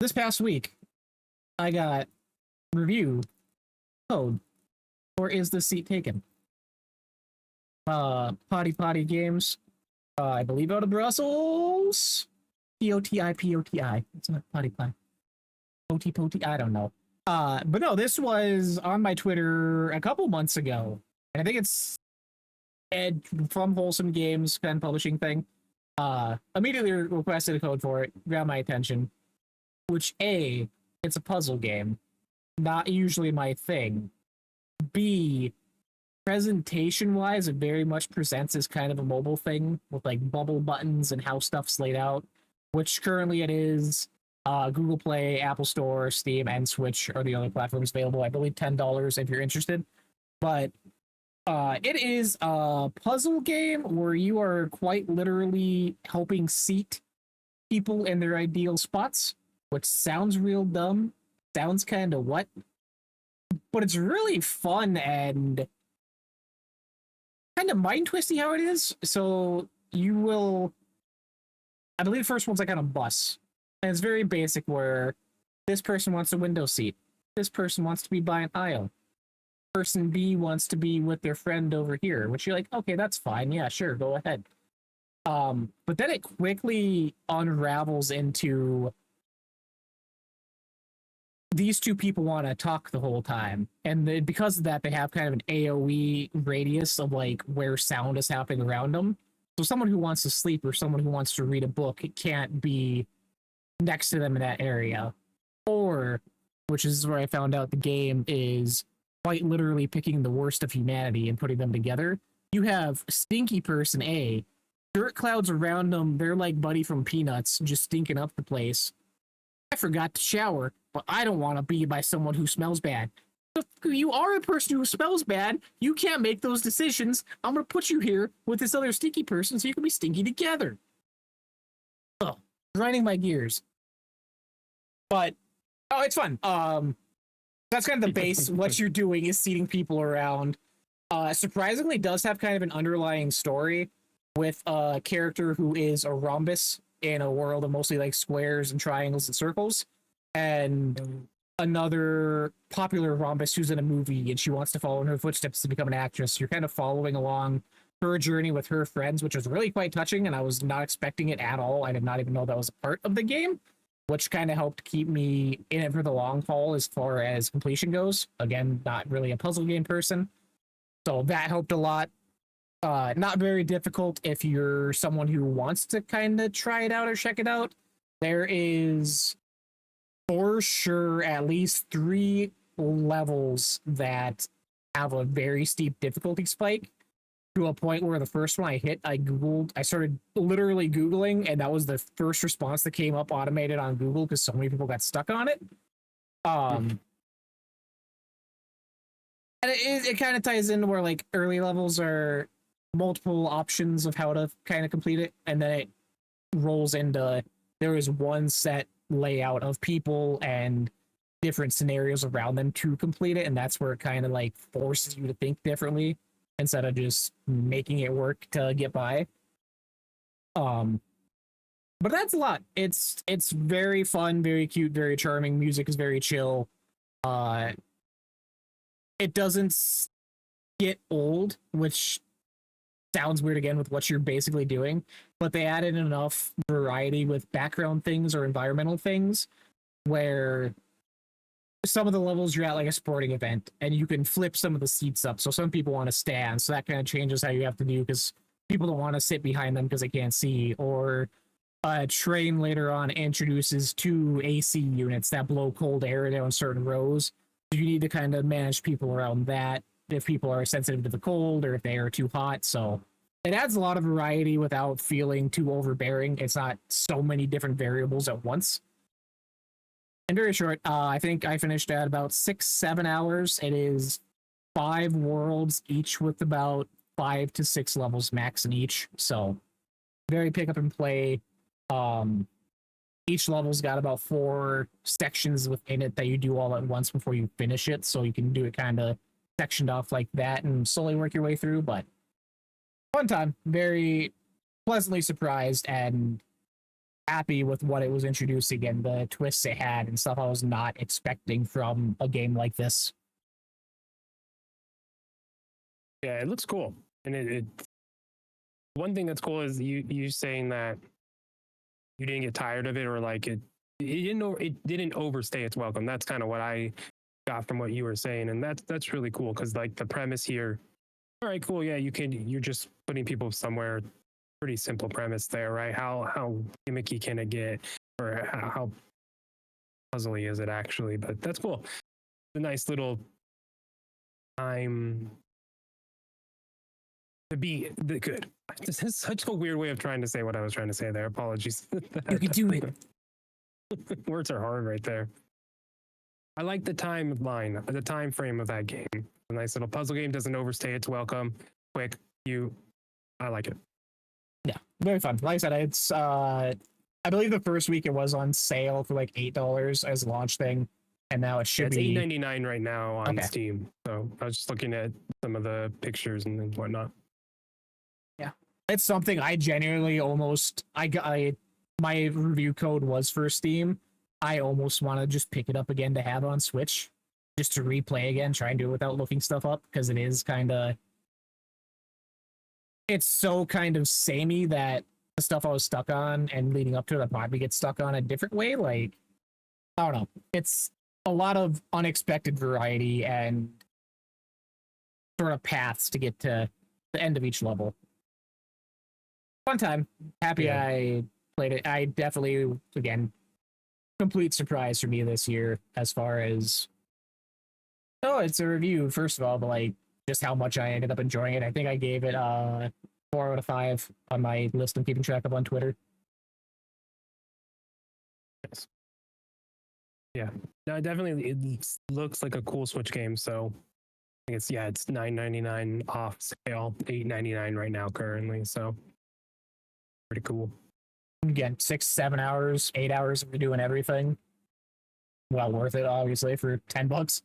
this past week, I got review code for Is the Seat Taken? Potty Games, I believe out of Brussels. Poti. It's not potty. Poti. I don't know. But no, this was on my Twitter a couple months ago, and I think it's Ed from Wholesome Games kind of publishing thing. Immediately requested a code for it, grabbed my attention. Which A, it's a puzzle game, not usually my thing. B, presentation wise, it very much presents as kind of a mobile thing with like bubble buttons and how stuff's laid out, which currently it is. Google Play, Apple Store, Steam, and Switch are the only platforms available. I believe $10 if you're interested. But it is a puzzle game where you are quite literally helping seat people in their ideal spots, which sounds real dumb. Sounds kind of what? But it's really fun and kind of mind twisty how it is. So you will, I believe the first one's like on a bus. And it's very basic where this person wants a window seat. This person wants to be by an aisle. Person B wants to be with their friend over here, which you're like, okay, that's fine. Yeah, sure, go ahead. But then it quickly unravels into these two people want to talk the whole time. And because of that, they have kind of an AoE radius of like where sound is happening around them. So someone who wants to sleep or someone who wants to read a book, it can't be next to them in that area. Or, which is where I found out the game is quite literally picking the worst of humanity and putting them together. You have Stinky Person A, dirt clouds around them, they're like Buddy from Peanuts, just stinking up the place. I forgot to shower, but I don't want to be by someone who smells bad. If you are a person who smells bad, you can't make those decisions. I'm going to put you here with this other stinky person so you can be stinky together. Oh, grinding my gears. But, oh, it's fun. That's kind of the base. What you're doing is seating people around. Surprisingly, does have kind of an underlying story with a character who is a rhombus in a world of mostly like squares and triangles and circles, and another popular rhombus who's in a movie and she wants to follow in her footsteps to become an actress. You're kind of following along her journey with her friends, which was really quite touching, and I was not expecting it at all. I did not even know that was a part of the game, which kind of helped keep me in it for the long haul as far as completion goes. Again, not really a puzzle game person, so that helped a lot. Not very difficult if you're someone who wants to kind of try it out or check it out. There is for sure at least 3 levels that have a very steep difficulty spike, to a point where the first one I hit, I started literally Googling, and that was the first response that came up automated on Google because so many people got stuck on it. And it kind of ties into where like early levels are multiple options of how to kind of complete it, and then it rolls into there is one set layout of people and different scenarios around them to complete it, and that's where it kind of like forces you to think differently instead of just making it work to get by. But that's a lot. It's very fun, very cute, very charming. Music is very chill. It doesn't get old, which sounds weird again with what you're basically doing, but they added enough variety with background things or environmental things where some of the levels you're at like a sporting event and you can flip some of the seats up. So some people want to stand, so that kind of changes how you have to do because people don't want to sit behind them because they can't see. Or a train later on introduces 2 AC units that blow cold air down certain rows. You need to kind of manage people around that if people are sensitive to the cold or if they are too hot. So it adds a lot of variety without feeling too overbearing. It's not so many different variables at once. And very short, I think I finished at about 6-7 hours. It is 5 worlds, each with about 5 to 6 levels max in each. So very pick up and play. Each level's got about 4 sections within it that you do all at once before you finish it. So you can do it kind of sectioned off like that and slowly work your way through. But fun time, very pleasantly surprised, and happy with what it was introducing and the twists it had and stuff I was not expecting from a game like this. Yeah, it looks cool, and it one thing that's cool is you saying that you didn't get tired of it, or like it didn't overstay its welcome. That's kind of what I got from what you were saying, and that's really cool because like the premise here. All right, cool. Yeah, you're just putting people somewhere. Pretty simple premise there, right? How gimmicky can it get, or how puzzly is it actually? But that's cool. A nice little time to be good. This is such a weird way of trying to say what I was trying to say there. Apologies. You can do it. Words are hard right there. I like the timeline, the time frame of that game. A nice little puzzle game, doesn't overstay its welcome. Quick, I like it. Yeah, very fun. Like I said, it's I believe the first week it was on sale for like $8 as a launch thing, and now it should be $8.99 right now on Steam. So I was just looking at some of the pictures and whatnot. Yeah, it's something I genuinely almost my review code was for Steam. I almost want to just pick it up again to have on Switch, just to replay again, try and do it without looking stuff up, because it is it's so kind of samey that the stuff I was stuck on and leading up to it, I probably get stuck on a different way. Like, I don't know. It's a lot of unexpected variety and sort of paths to get to the end of each level. Fun time. Happy I played it. I definitely, again, complete surprise for me this year as far as, it's a review, first of all, but like just how much I ended up enjoying it. I think I gave it 4 out of 5 on my list I'm keeping track of on Twitter. Yes. Yeah, no, definitely it looks like a cool Switch game. So I think it's $9.99 off sale, $8.99 right now currently. So pretty cool. Again, 6-7 hours, 8 hours of doing everything. Well worth it, obviously, for $10.